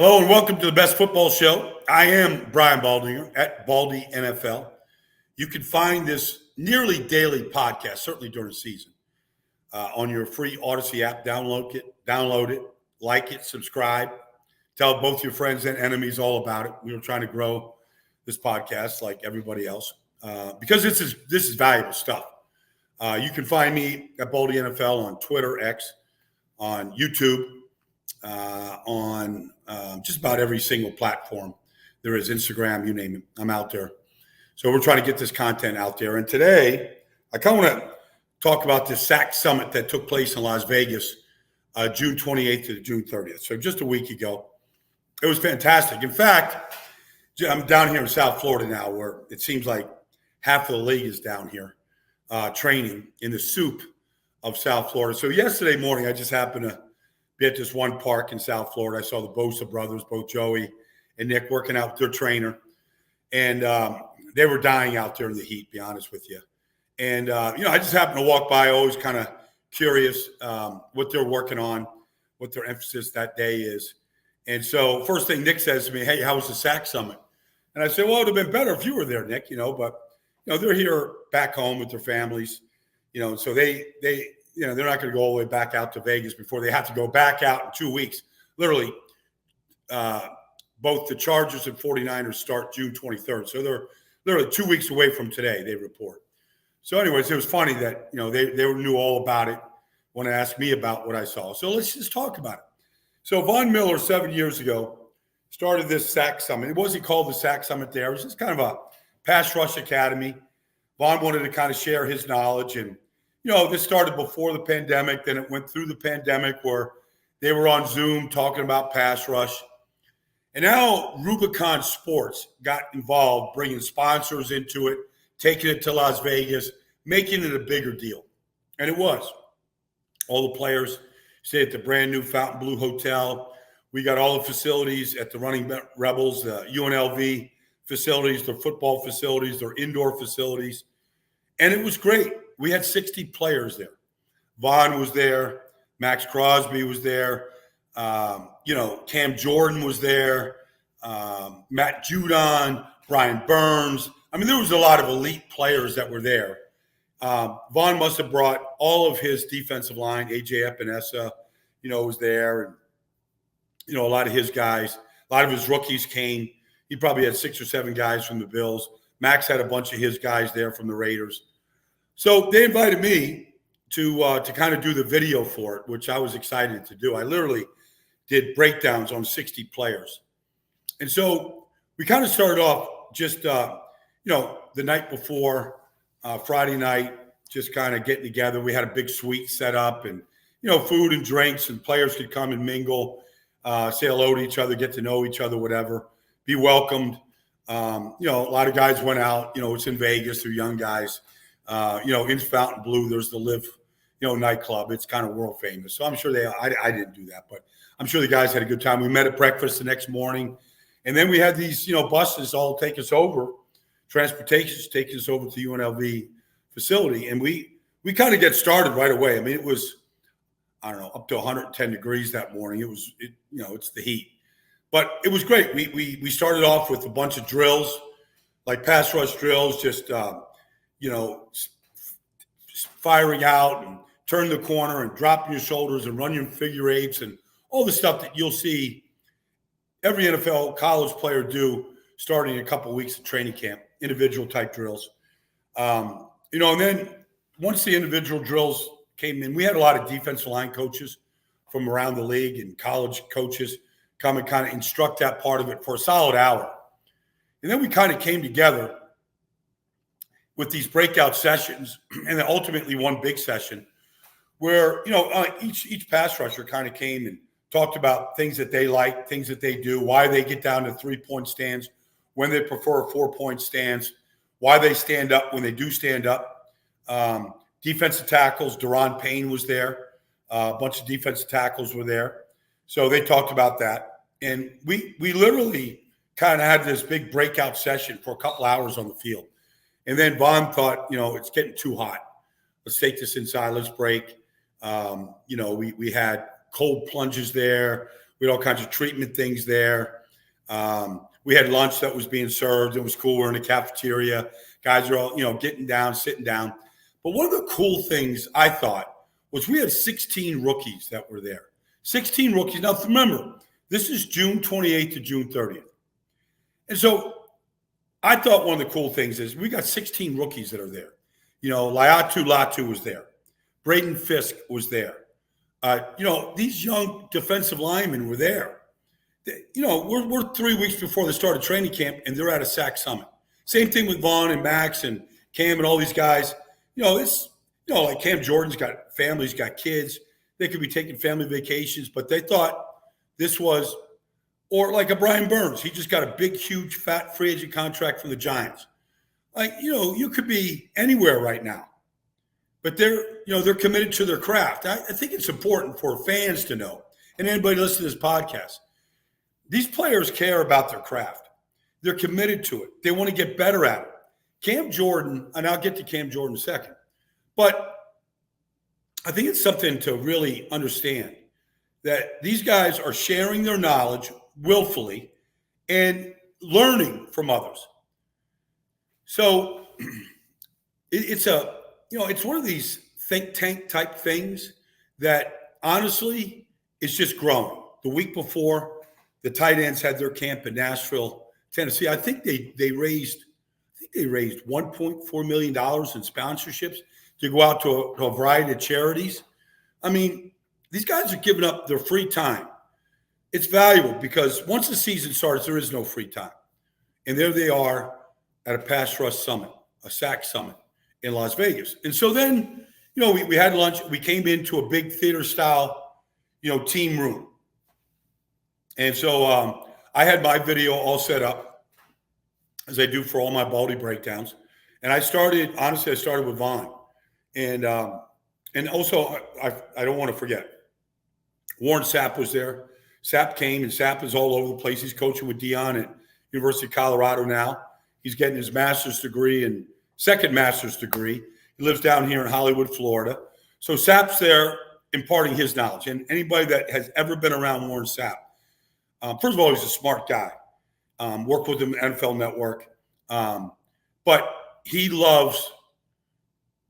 Hello and welcome to the Best Football Show. I am Brian Baldy at Baldy NFL. You can find this nearly daily podcast, certainly during the season, on your free Odyssey app. Download it, like it, subscribe. Tell both your friends and enemies all about it. We were trying to grow this podcast like everybody else because this is valuable stuff. You can find me at Baldy NFL on Twitter, X, on YouTube, on just about every single platform there is, Instagram, you name it. I'm out there. So we're trying to get this content out there. And today, I kind of want to talk about this SAC Summit that took place in Las Vegas, June 28th to June 30th. So just a week ago. It was fantastic. In fact, I'm down here in South Florida now, where it seems like half of the league is down here training in the soup of South Florida. So yesterday morning, I just happened to be at this one park in South Florida. I saw the Bosa brothers, both Joey and Nick, working out with their trainer. And they were dying out there in the heat, to be honest with you. And, I just happened to walk by, always kind of curious what they're working on, what their emphasis that day is. And so first thing Nick says to me, "Hey, how was the SAC Summit?" And I said, "Well, it would have been better if you were there, Nick, but they're here back home with their families, so they're not going to go all the way back out to Vegas before they have to go back out in 2 weeks. Literally, both the Chargers and 49ers start June 23rd. So they're literally 2 weeks away from today, they report. So anyways, it was funny that, they knew all about it when they asked me about what I saw. So let's just talk about it. So Von Miller, 7 years ago, started this SAC Summit. It wasn't called the SAC Summit there. It was just kind of a pass rush academy. Von wanted to kind of share his knowledge. And, this started before the pandemic. Then it went through the pandemic where they were on Zoom talking about pass rush. And now Rubicon Sports got involved, bringing sponsors into it, taking it to Las Vegas, making it a bigger deal. And it was. All the players stayed at the brand new Fountain Blue Hotel. We got all the facilities at the Running Rebels, the UNLV facilities, their football facilities, their indoor facilities. And it was great. We had 60 players there. Vaughn was there. Max Crosby was there. Cam Jordan was there. Matt Judon, Brian Burns. I mean, there was a lot of elite players that were there. Vaughn must have brought all of his defensive line. AJ Epinesa, was there. And, a lot of his guys, a lot of his rookies came. He probably had 6 or 7 guys from the Bills. Max had a bunch of his guys there from the Raiders. So they invited me to kind of do the video for it, which I was excited to do. I literally did breakdowns on 60 players. And so we kind of started off just, the night before, Friday night, just kind of getting together. We had a big suite set up and, food and drinks, and players could come and mingle, say hello to each other, get to know each other, whatever, be welcomed. A lot of guys went out, it's in Vegas, they're young guys. In Fountain Blue, there's the Live, nightclub. It's kind of world famous. So I'm sure I didn't do that, but I'm sure the guys had a good time. We met at breakfast the next morning. And then we had these, buses all take us over, transportations take us over to the UNLV facility. And we kind of get started right away. I mean, it was, I don't know, up to 110 degrees that morning. It's the heat. But it was great. We started off with a bunch of drills, like pass rush drills, just, firing out and turn the corner and drop your shoulders and run your figure eights and all the stuff that you'll see every NFL college player do starting a couple of weeks of training camp, individual type drills. And then once the individual drills came in, we had a lot of defensive line coaches from around the league and college coaches come and kind of instruct that part of it for a solid hour. And then we kind of came together with these breakout sessions, and then ultimately one big session where, each pass rusher kind of came and talked about things that they like, things that they do, why they get down to 3-point stance, when they prefer a 4-point stance, why they stand up when they do stand up. Defensive tackles, Deron Payne was there. A bunch of defensive tackles were there. So they talked about that. And we literally kind of had this big breakout session for a couple hours on the field. And then Vaughn thought, it's getting too hot. Let's take this inside. Let's break. We had cold plunges there. We had all kinds of treatment things there. We had lunch that was being served. It was cool. We're in the cafeteria. Guys are all, getting down, sitting down. But one of the cool things I thought was we had 16 rookies that were there. 16 rookies. Now, remember, this is June 28th to June 30th. And so I thought one of the cool things is we got 16 rookies that are there. Laiatu Latu was there. Braden Fisk was there. These young defensive linemen were there. We're 3 weeks before the start of training camp, and they're at a SAC summit. Same thing with Vaughn and Max and Cam and all these guys. Like Cam Jordan's got families, got kids. They could be taking family vacations, but they thought this was, or like a Brian Burns. He just got a big, huge, fat free agent contract from the Giants. You could be anywhere right now, but they're committed to their craft. I think it's important for fans to know, and anybody listening to this podcast, these players care about their craft. They're committed to it. They want to get better at it. Cam Jordan, and I'll get to Cam Jordan in a second, but I think it's something to really understand that these guys are sharing their knowledge willfully and learning from others. So it's one of these think tank type things that honestly is just growing. The week before, the tight ends had their camp in Nashville, Tennessee. I think they raised $1.4 million in sponsorships to go out to a variety of charities. I mean, these guys are giving up their free time. It's valuable because once the season starts, there is no free time. And there they are at a pass rush summit, a SAC summit in Las Vegas. And so then, we had lunch. We came into a big theater style, team room. And so I had my video all set up as I do for all my Baldy breakdowns. And I started with Vaughn. And also, I don't want to forget, Warren Sapp was there. Sapp came, and Sapp is all over the place. He's coaching with Dion at University of Colorado now. He's getting his master's degree and second master's degree. He lives down here in Hollywood, Florida. So Sapp's there imparting his knowledge. And anybody that has ever been around Warren Sapp, first of all, he's a smart guy. Worked with him at NFL Network. But he loves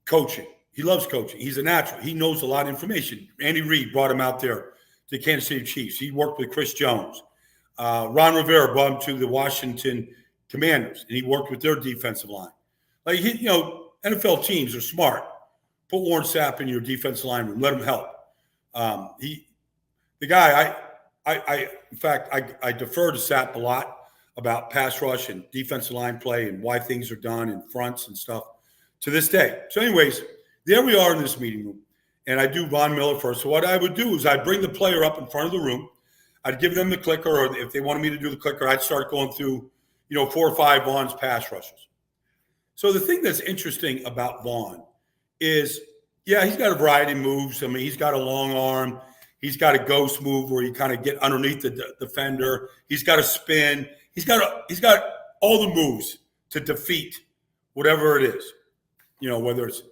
coaching. He loves coaching. He's a natural. He knows a lot of information. Andy Reid brought him out there to the Kansas City Chiefs. He worked with Chris Jones. Ron Rivera brought him to the Washington Commanders, and he worked with their defensive line. NFL teams are smart. Put Warren Sapp in your defensive line room. Let him help. In fact, I defer to Sapp a lot about pass rush and defensive line play and why things are done in fronts and stuff to this day. So anyways, there we are in this meeting room, and I do Von Miller first. So what I would do is I'd bring the player up in front of the room. I'd give them the clicker, or if they wanted me to do the clicker, I'd start going through, 4 or 5 Vaughn's pass rushes. So the thing that's interesting about Vaughn is, he's got a variety of moves. I mean, he's got a long arm. He's got a ghost move where you kind of get underneath the defender. He's got a spin. He's got all the moves to defeat whatever it is. Whether it's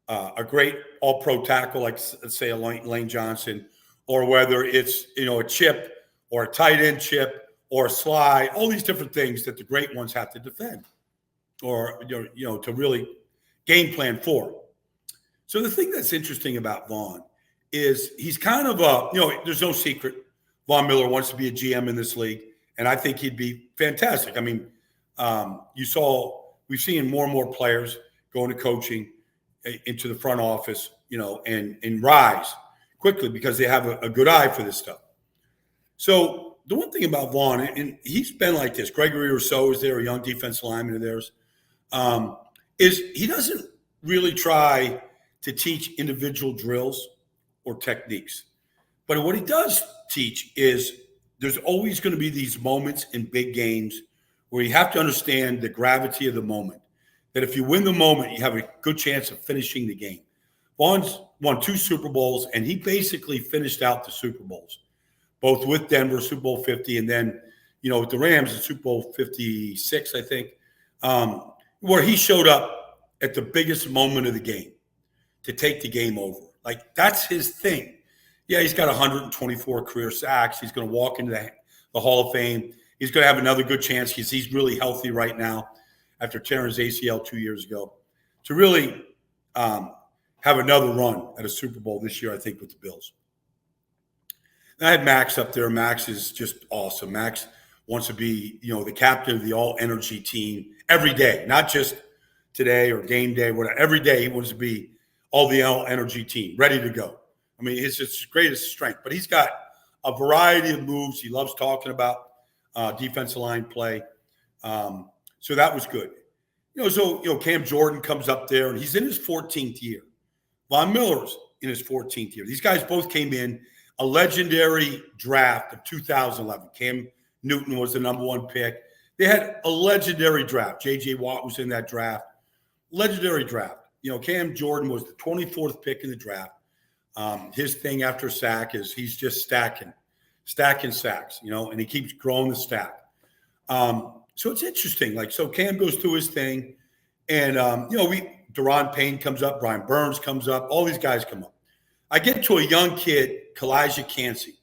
a great all-pro tackle like, let's say, a Lane Johnson, or whether it's, a chip or a tight end chip or a slide, all these different things that the great ones have to defend or, to really game plan for. So the thing that's interesting about Vaughn is he's kind of there's no secret. Von Miller wants to be a GM in this league, and I think he'd be fantastic. I mean, we've seen more and more players going to coaching into the front office, and rise quickly because they have a good eye for this stuff. So the one thing about Vaughn, and he's been like this, Gregory Rousseau is there, a young defensive lineman of theirs, is he doesn't really try to teach individual drills or techniques. But what he does teach is there's always going to be these moments in big games where you have to understand the gravity of the moment. That if you win the moment, you have a good chance of finishing the game. Vaughn's won 2 Super Bowls, and he basically finished out the Super Bowls, both with Denver, Super Bowl 50, and then, with the Rams in Super Bowl 56, I think, where he showed up at the biggest moment of the game to take the game over. Like, that's his thing. Yeah, he's got 124 career sacks. He's going to walk into the Hall of Fame. He's going to have another good chance because he's really healthy right now after tearing his ACL 2 years ago to really have another run at a Super Bowl this year, I think, with the Bills. And I had Max up there. Max is just awesome. Max wants to be, the captain of the all-energy team every day, not just today or game day, whatever. Every day he wants to be all the all-energy team, ready to go. I mean, it's his greatest strength. But he's got a variety of moves. He loves talking about defensive line play. So that was good. Cam Jordan comes up there, and he's in his 14th year. Von Miller's in his 14th year. These guys both came in a legendary draft of 2011. Cam Newton was the number one pick. They had a legendary draft. J.J. Watt was in that draft. Legendary draft. Cam Jordan was the 24th pick in the draft. His thing after sack is he's just stacking sacks, and he keeps growing the stack. So it's interesting. Cam goes through his thing, and Daron Payne comes up, Brian Burns comes up, all these guys come up. I get to a young kid, Kalijah Cansey,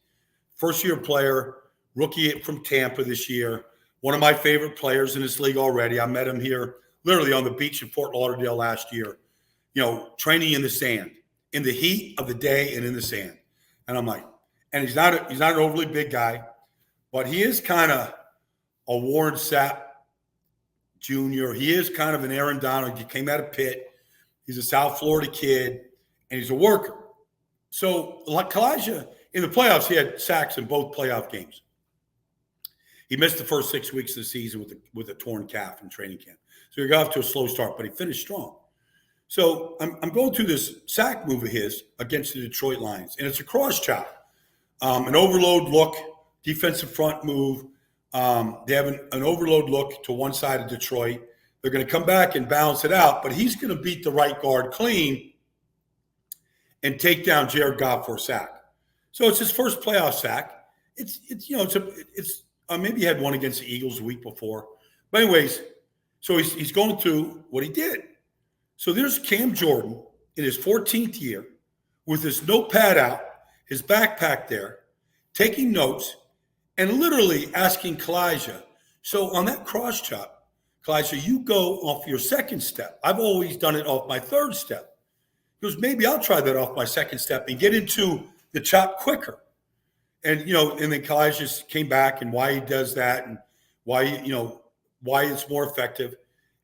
first-year player, rookie from Tampa this year, one of my favorite players in this league already. I met him here literally on the beach in Fort Lauderdale last year, training in the sand, in the heat of the day and in the sand. And I'm like, and he's not an overly big guy, but he is kind of a Warren Sapp Jr. He is kind of an Aaron Donald. He came out of Pitt. He's a South Florida kid, and he's a worker. So, like Kalijah, in the playoffs, he had sacks in both playoff games. He missed the first 6 weeks of the season with a torn calf in training camp. So he got off to a slow start, but he finished strong. So I'm going through this sack move of his against the Detroit Lions, and it's a cross chop, an overload look, defensive front move. They have an overload look to one side of Detroit. They're going to come back and balance it out, but he's going to beat the right guard clean and take down Jared Goff for a sack. So it's his first playoff sack. It's maybe he had one against the Eagles the week before. But anyways, so he's going through what he did. So there's Cam Jordan in his 14th year with his notepad out, his backpack there, taking notes, and literally asking Kalijah, so on that cross chop, Kalijah, you go off your second step. I've always done it off my third step. He goes, maybe I'll try that off my second step and get into the chop quicker. And, and then Kalijah came back and why he does that and why it's more effective.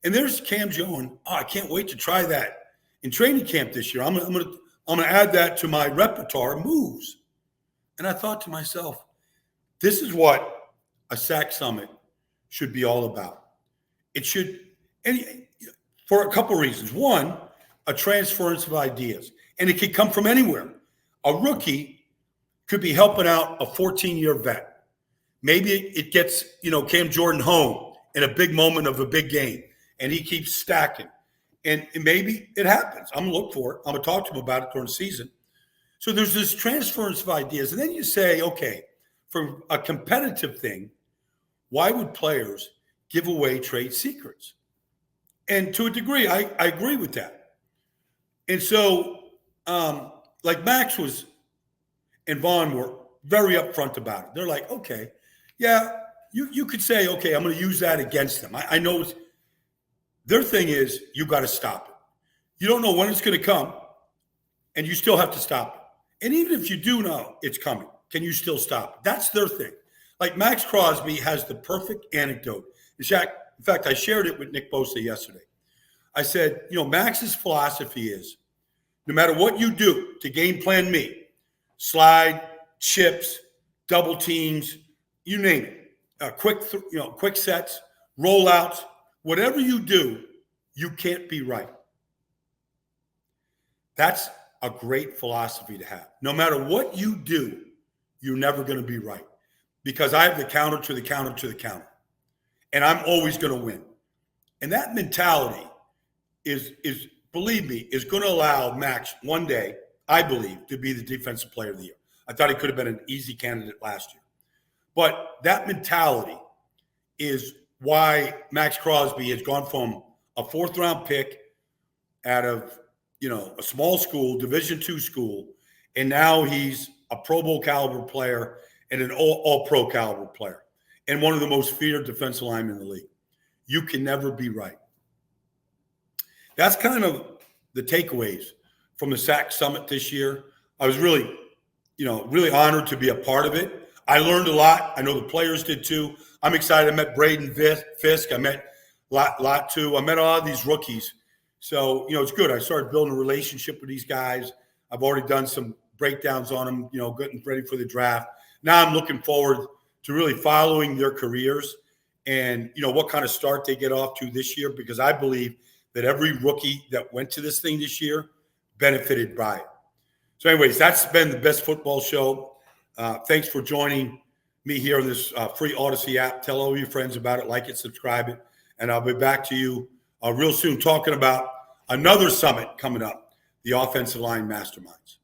And there's Cam Jordan. Oh, I can't wait to try that in training camp this year. I'm gonna add that to my repertoire of moves. And I thought to myself, this is what a sack summit should be all about. It should, and for a couple of reasons. One, a transference of ideas, and it could come from anywhere. A rookie could be helping out a 14-year vet. Maybe it gets Cam Jordan home in a big moment of a big game, and he keeps stacking. And maybe it happens. I'm going to look for it. I'm going to talk to him about it during the season. So there's this transference of ideas. And then you say, okay, for a competitive thing, why would players give away trade secrets? And to a degree, I agree with that. And so, like Max and Vaughn were very upfront about it. They're like, okay, yeah, you could say, okay, I'm going to use that against them. I know their thing is you got to stop it. You don't know when it's going to come, and you still have to stop it. And even if you do know it's coming, can you still stop it? That's their thing. Like Max Crosby has the perfect anecdote. In fact, I shared it with Nick Bosa yesterday. I said, Max's philosophy is no matter what you do to game plan me, slide, chips, double teams, you name it, quick sets, rollouts, whatever you do, you can't be right. That's a great philosophy to have. No matter what you do, you're never going to be right because I have the counter to the counter to the counter, and I'm always going to win. And that mentality is believe me, is going to allow Max one day, I believe, to be the defensive player of the year. I thought he could have been an easy candidate last year. But that mentality is why Max Crosby has gone from a fourth-round pick out of, a small school, Division II school, and now he's a Pro Bowl caliber player, and an all pro caliber player, and one of the most feared defensive linemen in the league. You can never be right. That's kind of the takeaways from the SAC Summit this year. I was really honored to be a part of it. I learned a lot. I know the players did too. I'm excited. I met Braden Fisk. I met lot too. I met a lot of these rookies. So, it's good. I started building a relationship with these guys. I've already done some breakdowns on them, getting ready for the draft. Now I'm looking forward to really following their careers and, what kind of start they get off to this year, because I believe that every rookie that went to this thing this year benefited by it. So anyways, that's been the Best Football Show. Thanks for joining me here on this free Odyssey app. Tell all your friends about it, like it, subscribe it, and I'll be back to you real soon talking about another summit coming up, the Offensive Line Masterminds.